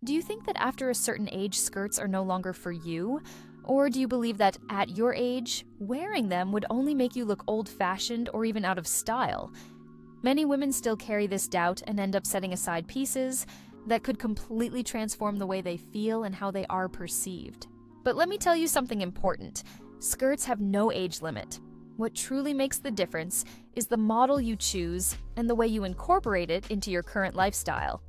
Do you think that after a certain age, skirts are no longer for you? Or do you believe that at your age, wearing them would only make you look old-fashioned or even out of style? Many women still carry this doubt and end up setting aside pieces that could completely transform the way they feel and how they are perceived. But let me tell you something important. Skirts have no age limit. What truly makes the difference is the model you choose and the way you incorporate it into your current lifestyle.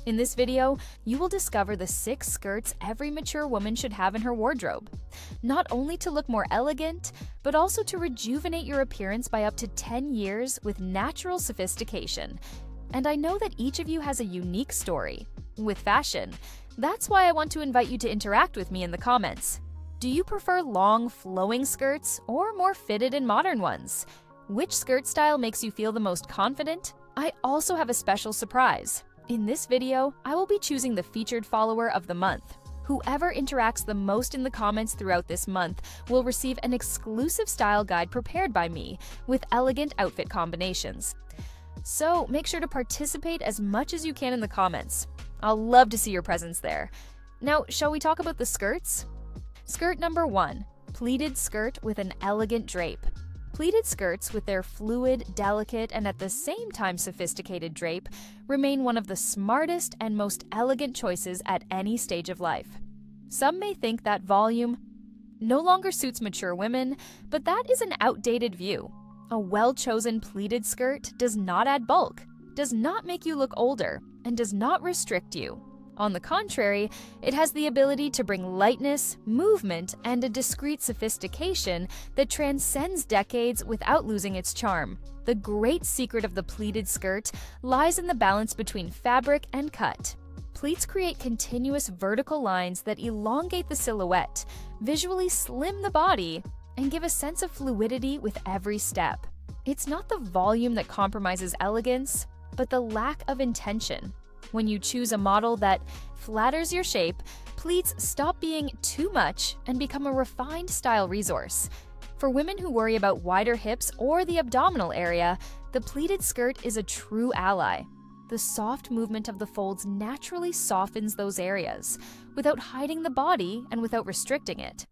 In this video, you will discover the 6 skirts every mature woman should have in her wardrobe, not only to look more elegant, but also to rejuvenate your appearance by up to 10 years with natural sophistication. And I know that each of you has a unique story with fashion. That's why I want to invite you to interact with me in the comments. Do you prefer long, flowing skirts or more fitted and modern ones? Which skirt style makes you feel the most confident? I also have a special surprise. In this video, I will be choosing the featured follower of the month. Whoever interacts the most in the comments throughout this month will receive an exclusive style guide prepared by me with elegant outfit combinations. So make sure to participate as much as you can in the comments. I'll love to see your presence there. Now, shall we talk about the skirts? Skirt number 1, pleated skirt with an elegant drape. Pleated skirts with their fluid, delicate, and at the same time sophisticated drape remain one of the smartest and most elegant choices at any stage of life. Some may think that volume no longer suits mature women, but that is an outdated view. A well-chosen pleated skirt does not add bulk, does not make you look older, and does not restrict you. On the contrary, it has the ability to bring lightness, movement, and a discreet sophistication that transcends decades without losing its charm. The great secret of the pleated skirt lies in the balance between fabric and cut. Pleats create continuous vertical lines that elongate the silhouette, visually slim the body, and give a sense of fluidity with every step. It's not the volume that compromises elegance, but the lack of intention. When you choose a model that flatters your shape, pleats stop being too much and become a refined style resource. For women who worry about wider hips or the abdominal area, the pleated skirt is a true ally. The soft movement of the folds naturally softens those areas, without hiding the body and without restricting it.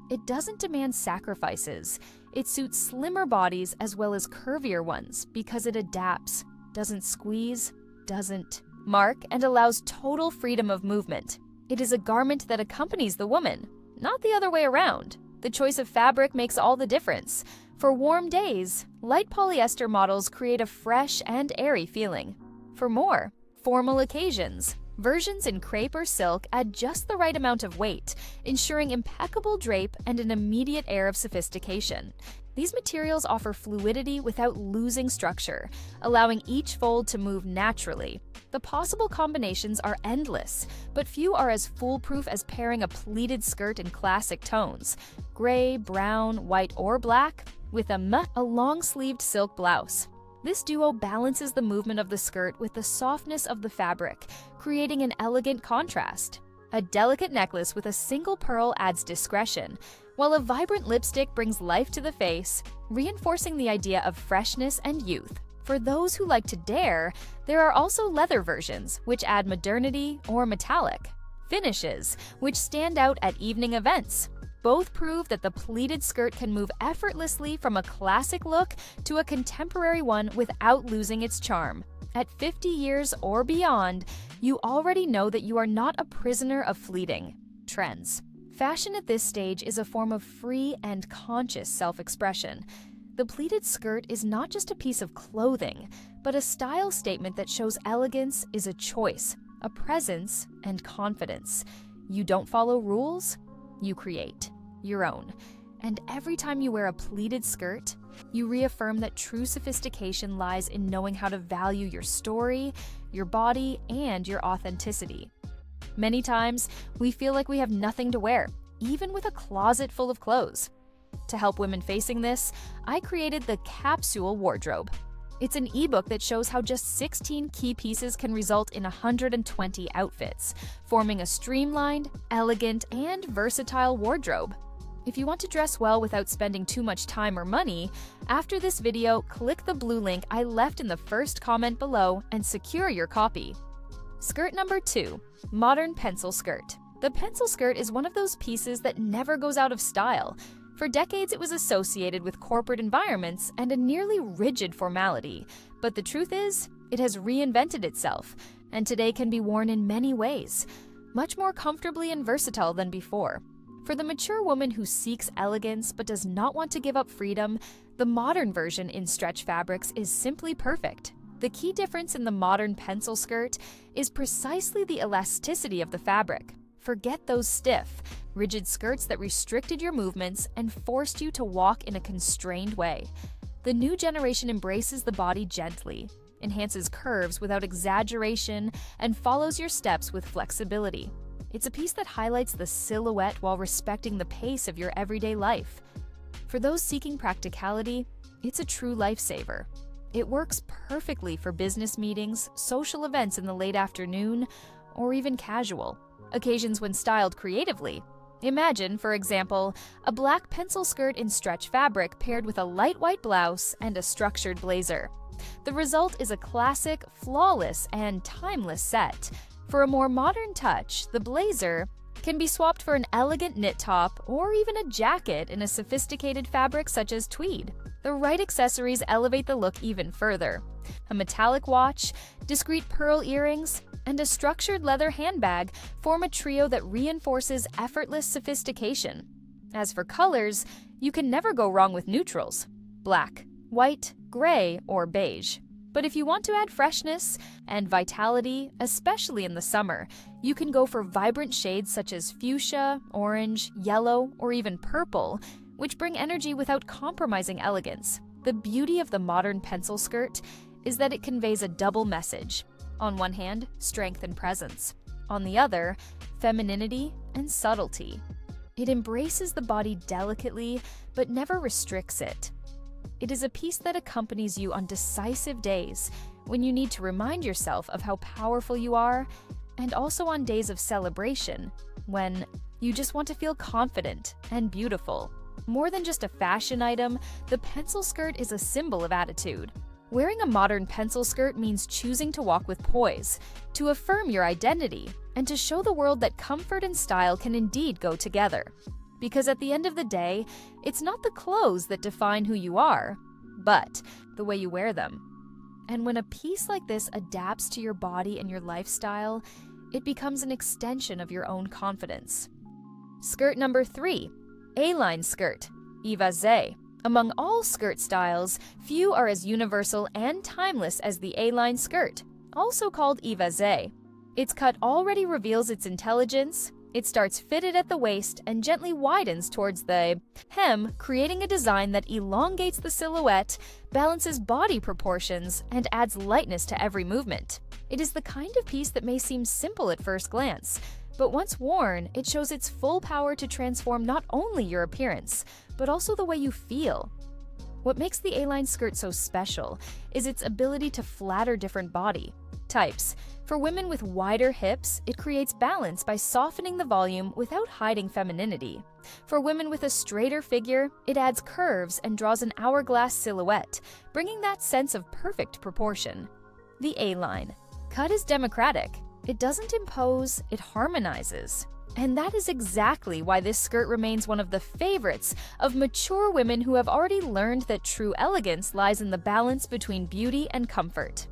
It doesn't demand sacrifices. It suits slimmer bodies as well as curvier ones because it adapts, doesn't squeeze, doesn't mark, and allows total freedom of movement. It is a garment that accompanies the woman, not the other way around. The choice of fabric makes all the difference. For warm days, light polyester models create a fresh and airy feeling. For more formal occasions, versions in crepe or silk add just the right amount of weight, ensuring impeccable drape and an immediate air of sophistication. These materials offer fluidity without losing structure, allowing each fold to move naturally. The possible combinations are endless, but few are as foolproof as pairing a pleated skirt in classic tones, gray, brown, white, or black, with a long-sleeved silk blouse. This duo balances the movement of the skirt with the softness of the fabric, creating an elegant contrast. A delicate necklace with a single pearl adds discretion, while a vibrant lipstick brings life to the face, reinforcing the idea of freshness and youth. For those who like to dare, there are also leather versions, which add modernity or metallic finishes, which stand out at evening events. Both prove that the pleated skirt can move effortlessly from a classic look to a contemporary one without losing its charm. At 50 years or beyond, you already know that you are not a prisoner of fleeting trends. Fashion at this stage is a form of free and conscious self-expression. The pleated skirt is not just a piece of clothing, but a style statement that shows elegance is a choice, a presence, and confidence. You don't follow rules, you create your own. And every time you wear a pleated skirt, you reaffirm that true sophistication lies in knowing how to value your story, your body, and your authenticity. Many times, we feel like we have nothing to wear, even with a closet full of clothes. To help women facing this, I created the Capsule Wardrobe. It's an ebook that shows how just 16 key pieces can result in 120 outfits, forming a streamlined, elegant, and versatile wardrobe. If you want to dress well without spending too much time or money, after this video, click the blue link I left in the first comment below and secure your copy. Skirt number 2, modern pencil skirt. The pencil skirt is one of those pieces that never goes out of style. For decades, it was associated with corporate environments and a nearly rigid formality. But the truth is, it has reinvented itself, and today can be worn in many ways, much more comfortably and versatile than before. For the mature woman who seeks elegance but does not want to give up freedom, the modern version in stretch fabrics is simply perfect. The key difference in the modern pencil skirt is precisely the elasticity of the fabric. Forget those stiff, rigid skirts that restricted your movements and forced you to walk in a constrained way. The new generation embraces the body gently, enhances curves without exaggeration, and follows your steps with flexibility. It's a piece that highlights the silhouette while respecting the pace of your everyday life. For those seeking practicality, it's a true lifesaver. It works perfectly for business meetings, social events in the late afternoon, or even casual occasions when styled creatively. Imagine, for example, a black pencil skirt in stretch fabric paired with a light white blouse and a structured blazer. The result is a classic, flawless, and timeless set. For a more modern touch, the blazer can be swapped for an elegant knit top or even a jacket in a sophisticated fabric such as tweed. The right accessories elevate the look even further. A metallic watch, discreet pearl earrings, and a structured leather handbag form a trio that reinforces effortless sophistication. As for colors, you can never go wrong with neutrals: black, white, gray, or beige. But if you want to add freshness and vitality, especially in the summer, you can go for vibrant shades such as fuchsia, orange, yellow, or even purple, which bring energy without compromising elegance. The beauty of the modern pencil skirt is that it conveys a double message. On one hand, strength and presence. On the other, femininity and subtlety. It embraces the body delicately, but never restricts it. It is a piece that accompanies you on decisive days when you need to remind yourself of how powerful you are, and also on days of celebration when you just want to feel confident and beautiful. More than just a fashion item, the pencil skirt is a symbol of attitude. Wearing a modern pencil skirt means choosing to walk with poise, to affirm your identity, and to show the world that comfort and style can indeed go together. Because at the end of the day, it's not the clothes that define who you are, but the way you wear them. And when a piece like this adapts to your body and your lifestyle, it becomes an extension of your own confidence. Skirt number 3, A-line skirt, évasé. Among all skirt styles, few are as universal and timeless as the A-line skirt, also called évasé. Its cut already reveals its intelligence. It starts fitted at the waist and gently widens towards the hem, creating a design that elongates the silhouette, balances body proportions, and adds lightness to every movement. It is the kind of piece that may seem simple at first glance, but once worn, it shows its full power to transform not only your appearance, but also the way you feel. What makes the A-line skirt so special is its ability to flatter different body types. For women with wider hips, it creates balance by softening the volume without hiding femininity. For women with a straighter figure, it adds curves and draws an hourglass silhouette, bringing that sense of perfect proportion. The A-line. Cut is democratic. It doesn't impose, it harmonizes. And that is exactly why this skirt remains one of the favorites of mature women who have already learned that true elegance lies in the balance between beauty and comfort.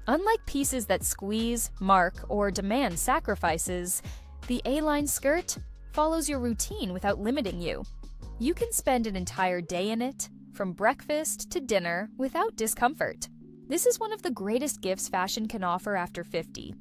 Unlike pieces that squeeze, mark, or demand sacrifices, the A-line skirt follows your routine without limiting you. You can spend an entire day in it, from breakfast to dinner, without discomfort. This is one of the greatest gifts fashion can offer after 50.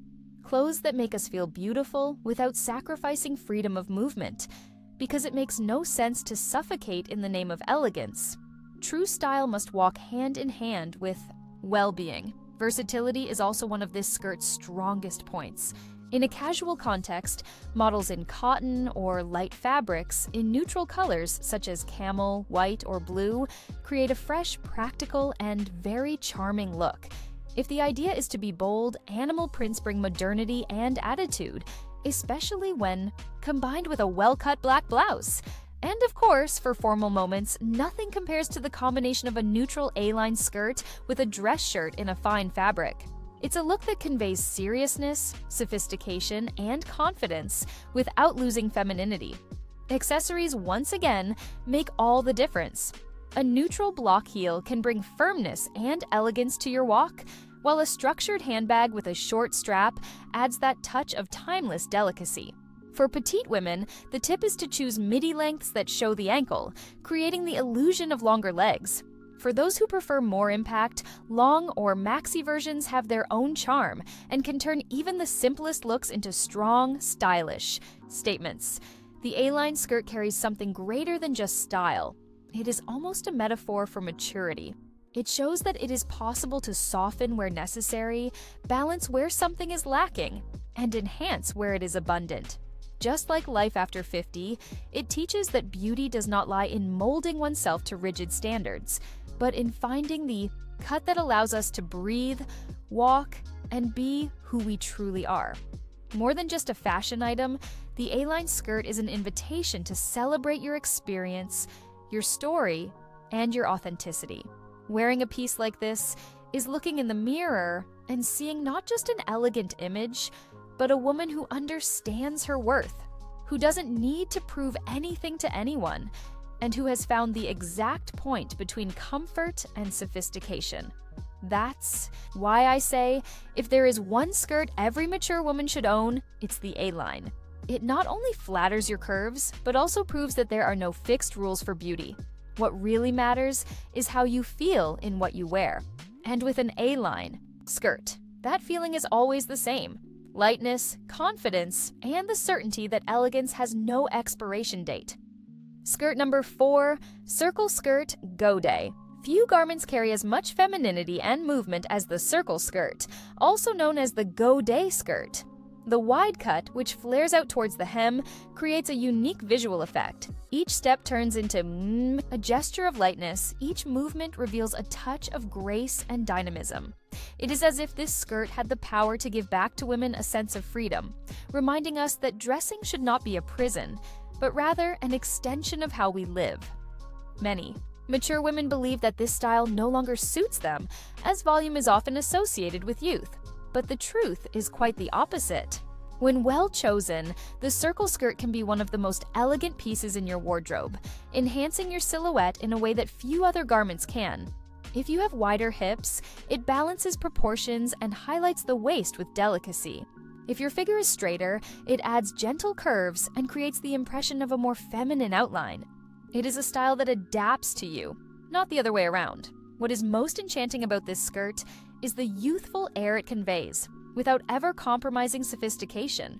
Clothes that make us feel beautiful without sacrificing freedom of movement, because it makes no sense to suffocate in the name of elegance. True style must walk hand in hand with well-being. Versatility is also one of this skirt's strongest points. In a casual context, models in cotton or light fabrics in neutral colors such as camel, white, or blue create a fresh, practical, and very charming look. If the idea is to be bold, animal prints bring modernity and attitude, especially when combined with a well-cut black blouse. And of course, for formal moments, nothing compares to the combination of a neutral A-line skirt with a dress shirt in a fine fabric. It's a look that conveys seriousness, sophistication, and confidence without losing femininity. Accessories, once again, make all the difference. A neutral block heel can bring firmness and elegance to your walk, while a structured handbag with a short strap adds that touch of timeless delicacy. For petite women, the tip is to choose midi lengths that show the ankle, creating the illusion of longer legs. For those who prefer more impact, long or maxi versions have their own charm and can turn even the simplest looks into strong, stylish statements. The A-line skirt carries something greater than just style. It is almost a metaphor for maturity. It shows that it is possible to soften where necessary, balance where something is lacking, and enhance where it is abundant. Just like life after 50, it teaches that beauty does not lie in molding oneself to rigid standards, but in finding the cut that allows us to breathe, walk, and be who we truly are. More than just a fashion item, the A-line skirt is an invitation to celebrate your experience, your story, and your authenticity. Wearing a piece like this is looking in the mirror and seeing not just an elegant image, but a woman who understands her worth, who doesn't need to prove anything to anyone, and who has found the exact point between comfort and sophistication. That's why I say, if there is one skirt every mature woman should own, it's the A-line. It not only flatters your curves, but also proves that there are no fixed rules for beauty. What really matters is how you feel in what you wear. And with an A-line skirt, that feeling is always the same. Lightness, confidence, and the certainty that elegance has no expiration date. Skirt number 4, Circle Skirt Go Day. Few garments carry as much femininity and movement as the circle skirt, also known as the Go Day skirt. The wide cut, which flares out towards the hem, creates a unique visual effect. Each step turns into a gesture of lightness. Each movement reveals a touch of grace and dynamism. It is as if this skirt had the power to give back to women a sense of freedom, reminding us that dressing should not be a prison, but rather an extension of how we live. Many mature women believe that this style no longer suits them, as volume is often associated with youth. But the truth is quite the opposite. When well chosen, the circle skirt can be one of the most elegant pieces in your wardrobe, enhancing your silhouette in a way that few other garments can. If you have wider hips, it balances proportions and highlights the waist with delicacy. If your figure is straighter, it adds gentle curves and creates the impression of a more feminine outline. It is a style that adapts to you, not the other way around. What is most enchanting about this skirt is the youthful air it conveys, without ever compromising sophistication.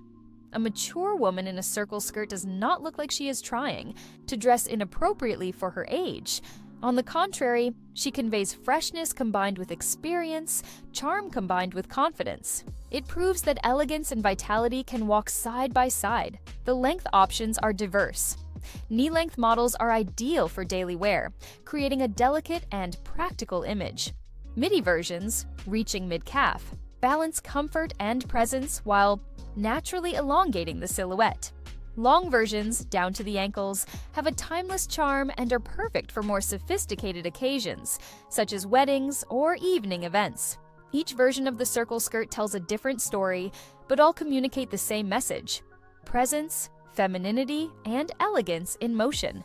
A mature woman in a circle skirt does not look like she is trying to dress inappropriately for her age. On the contrary, she conveys freshness combined with experience, charm combined with confidence. It proves that elegance and vitality can walk side by side. The length options are diverse. Knee-length models are ideal for daily wear, creating a delicate and practical image. Midi versions, reaching mid-calf, balance comfort and presence while naturally elongating the silhouette. Long versions, down to the ankles, have a timeless charm and are perfect for more sophisticated occasions, such as weddings or evening events. Each version of the circle skirt tells a different story, but all communicate the same message: presence, femininity, and elegance in motion.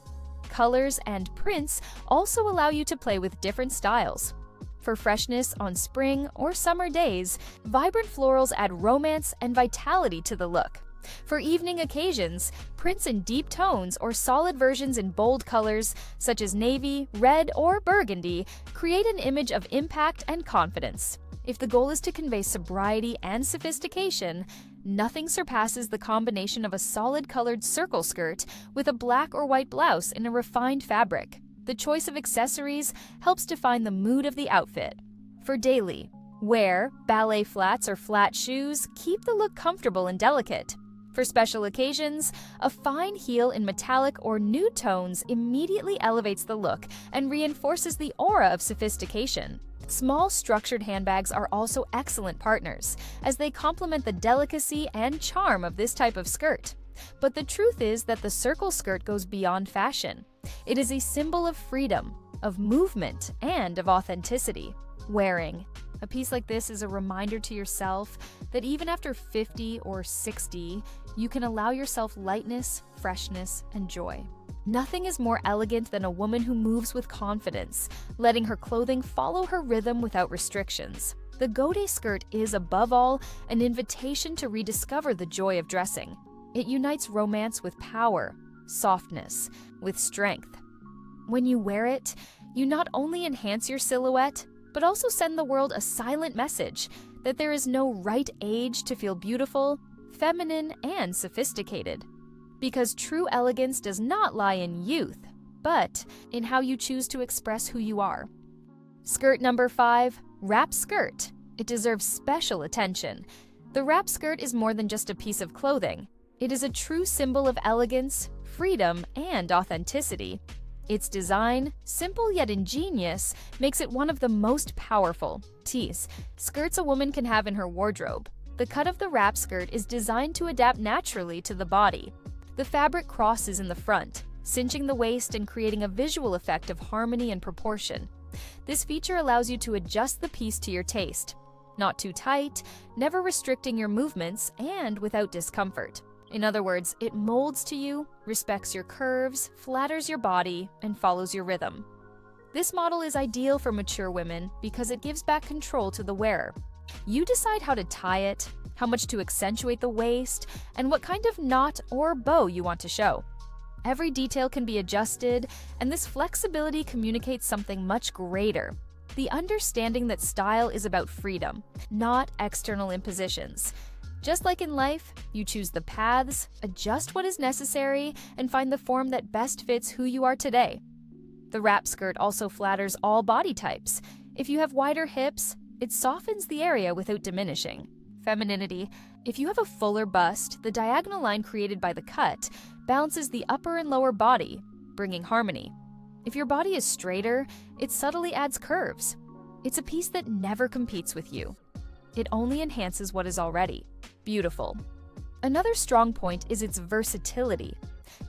Colors and prints also allow you to play with different styles. For freshness on spring or summer days, vibrant florals add romance and vitality to the look. For evening occasions, prints in deep tones or solid versions in bold colors, such as navy, red, or burgundy, create an image of impact and confidence. If the goal is to convey sobriety and sophistication, nothing surpasses the combination of a solid-colored circle skirt with a black or white blouse in a refined fabric. The choice of accessories helps define the mood of the outfit. For daily wear, ballet flats or flat shoes keep the look comfortable and delicate. For special occasions, a fine heel in metallic or nude tones immediately elevates the look and reinforces the aura of sophistication. Small structured handbags are also excellent partners, as they complement the delicacy and charm of this type of skirt. But the truth is that the circle skirt goes beyond fashion. It is a symbol of freedom, of movement, and of authenticity. Wearing. A piece like this is a reminder to yourself that even after 50 or 60, you can allow yourself lightness, freshness, and joy. Nothing is more elegant than a woman who moves with confidence, letting her clothing follow her rhythm without restrictions. The Gode skirt is, above all, an invitation to rediscover the joy of dressing. It unites romance with power, softness with strength. When you wear it, you not only enhance your silhouette, but also send the world a silent message that there is no right age to feel beautiful, feminine, and sophisticated. Because true elegance does not lie in youth, but in how you choose to express who you are. Skirt number 5, wrap skirt. It deserves special attention. The wrap skirt is more than just a piece of clothing. It is a true symbol of elegance, freedom, and authenticity. Its design, simple yet ingenious, makes it one of the most powerful skirts a woman can have in her wardrobe. The cut of the wrap skirt is designed to adapt naturally to the body. The fabric crosses in the front, cinching the waist and creating a visual effect of harmony and proportion. This feature allows you to adjust the piece to your taste. Not too tight, never restricting your movements, and without discomfort. In other words, it molds to you, respects your curves, flatters your body, and follows your rhythm. This model is ideal for mature women because it gives back control to the wearer. You decide how to tie it, how much to accentuate the waist, and what kind of knot or bow you want to show. Every detail can be adjusted, and this flexibility communicates something much greater: the understanding that style is about freedom, not external impositions. Just like in life, you choose the paths, adjust what is necessary, and find the form that best fits who you are today. The wrap skirt also flatters all body types. If you have wider hips, it softens the area without diminishing. Femininity. If you have a fuller bust, the diagonal line created by the cut balances the upper and lower body, bringing harmony. If your body is straighter, it subtly adds curves. It's a piece that never competes with you. It only enhances what is already beautiful. Another strong point is its versatility.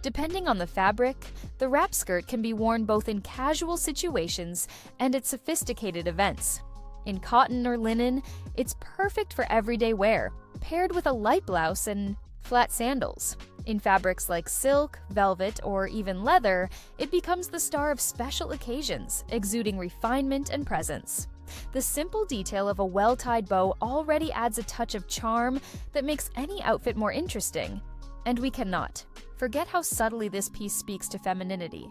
Depending on the fabric, the wrap skirt can be worn both in casual situations and at sophisticated events. In cotton or linen, it's perfect for everyday wear, paired with a light blouse and flat sandals. In fabrics like silk, velvet, or even leather, it becomes the star of special occasions, exuding refinement and presence. The simple detail of a well-tied bow already adds a touch of charm that makes any outfit more interesting. And we cannot forget how subtly this piece speaks to femininity.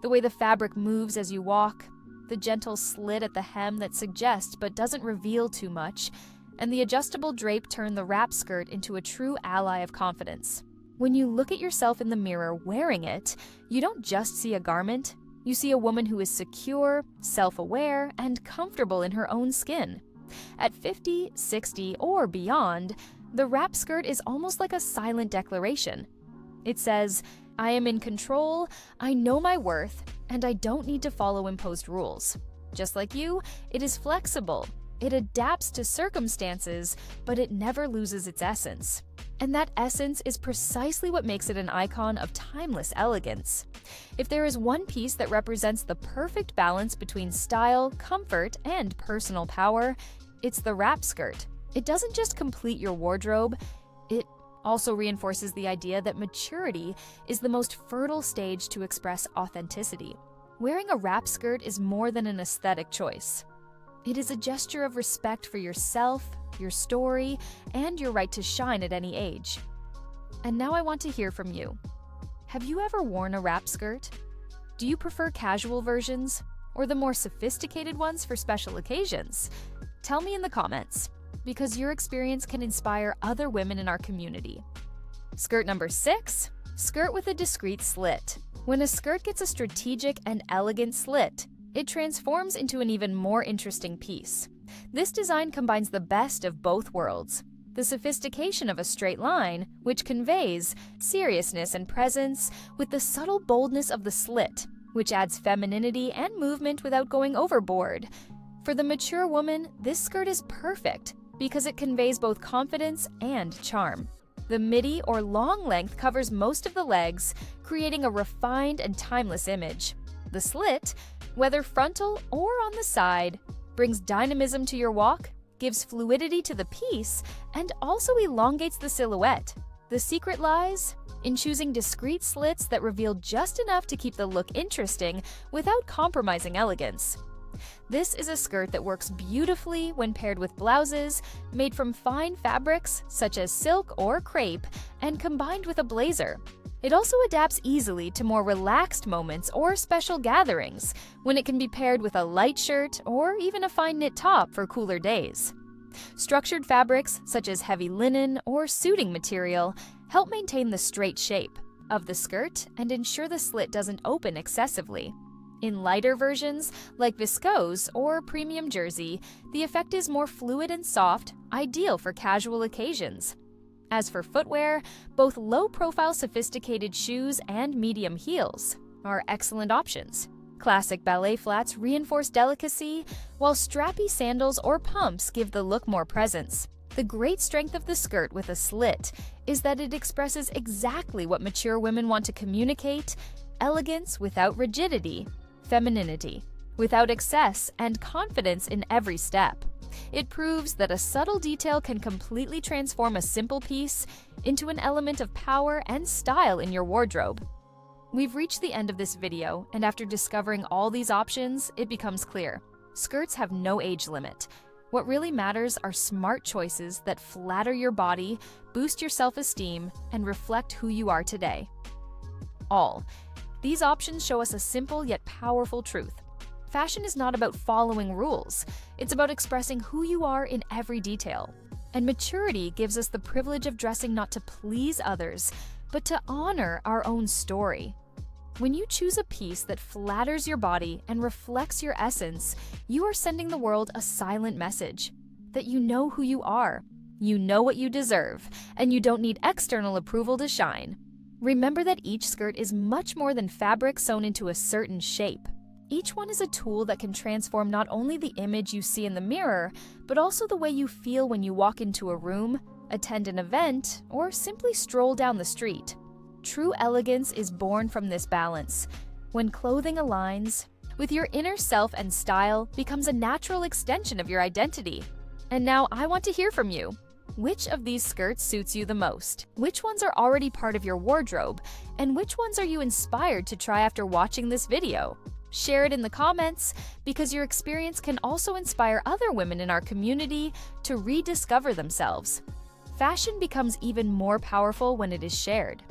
The way the fabric moves as you walk, the gentle slit at the hem that suggests but doesn't reveal too much, and the adjustable drape turn the wrap skirt into a true ally of confidence. When you look at yourself in the mirror wearing it, you don't just see a garment. You see a woman who is secure, self-aware, and comfortable in her own skin. At 50, 60, or beyond, the wrap skirt is almost like a silent declaration. It says, "I am in control, I know my worth, and I don't need to follow imposed rules." Just like you, it is flexible. It adapts to circumstances, but it never loses its essence. And that essence is precisely what makes it an icon of timeless elegance. If there is one piece that represents the perfect balance between style, comfort, and personal power, it's the wrap skirt. It doesn't just complete your wardrobe, it also reinforces the idea that maturity is the most fertile stage to express authenticity. Wearing a wrap skirt is more than an aesthetic choice. It is a gesture of respect for yourself, your story, and your right to shine at any age. And now I want to hear from you. Have you ever worn a wrap skirt? Do you prefer casual versions, or the more sophisticated ones for special occasions? Tell me in the comments, because your experience can inspire other women in our community. Skirt number 6, skirt with a discreet slit. When a skirt gets a strategic and elegant slit, it transforms into an even more interesting piece. This design combines the best of both worlds: the sophistication of a straight line, which conveys seriousness and presence, with the subtle boldness of the slit, which adds femininity and movement without going overboard. For the mature woman, this skirt is perfect because it conveys both confidence and charm. The midi or long length covers most of the legs, creating a refined and timeless image. The slit, whether frontal or on the side, brings dynamism to your walk, gives fluidity to the piece, and also elongates the silhouette. The secret lies in choosing discreet slits that reveal just enough to keep the look interesting without compromising elegance. This is a skirt that works beautifully when paired with blouses made from fine fabrics such as silk or crepe and combined with a blazer. It also adapts easily to more relaxed moments or special gatherings when it can be paired with a light shirt or even a fine knit top for cooler days. Structured fabrics such as heavy linen or suiting material help maintain the straight shape of the skirt and ensure the slit doesn't open excessively. In lighter versions, like viscose or premium jersey, the effect is more fluid and soft, ideal for casual occasions. As for footwear, both low-profile sophisticated shoes and medium heels are excellent options. Classic ballet flats reinforce delicacy, while strappy sandals or pumps give the look more presence. The great strength of the skirt with a slit is that it expresses exactly what mature women want to communicate: elegance without rigidity, femininity without excess, and confidence in every step. It proves that a subtle detail can completely transform a simple piece into an element of power and style in your wardrobe. We've reached the end of this video, and after discovering all these options, it becomes clear: skirts have no age limit. What really matters are smart choices that flatter your body, boost your self-esteem, and reflect who you are today. These options show us a simple yet powerful truth. Fashion is not about following rules. It's about expressing who you are in every detail. And maturity gives us the privilege of dressing not to please others, but to honor our own story. When you choose a piece that flatters your body and reflects your essence, you are sending the world a silent message that you know who you are, you know what you deserve, and you don't need external approval to shine. Remember that each skirt is much more than fabric sewn into a certain shape. Each one is a tool that can transform not only the image you see in the mirror, but also the way you feel when you walk into a room, attend an event, or simply stroll down the street. True elegance is born from this balance. When clothing aligns with your inner self and style becomes a natural extension of your identity. And now I want to hear from you. Which of these skirts suits you the most? Which ones are already part of your wardrobe? And which ones are you inspired to try after watching this video? Share it in the comments, because your experience can also inspire other women in our community to rediscover themselves. Fashion becomes even more powerful when it is shared.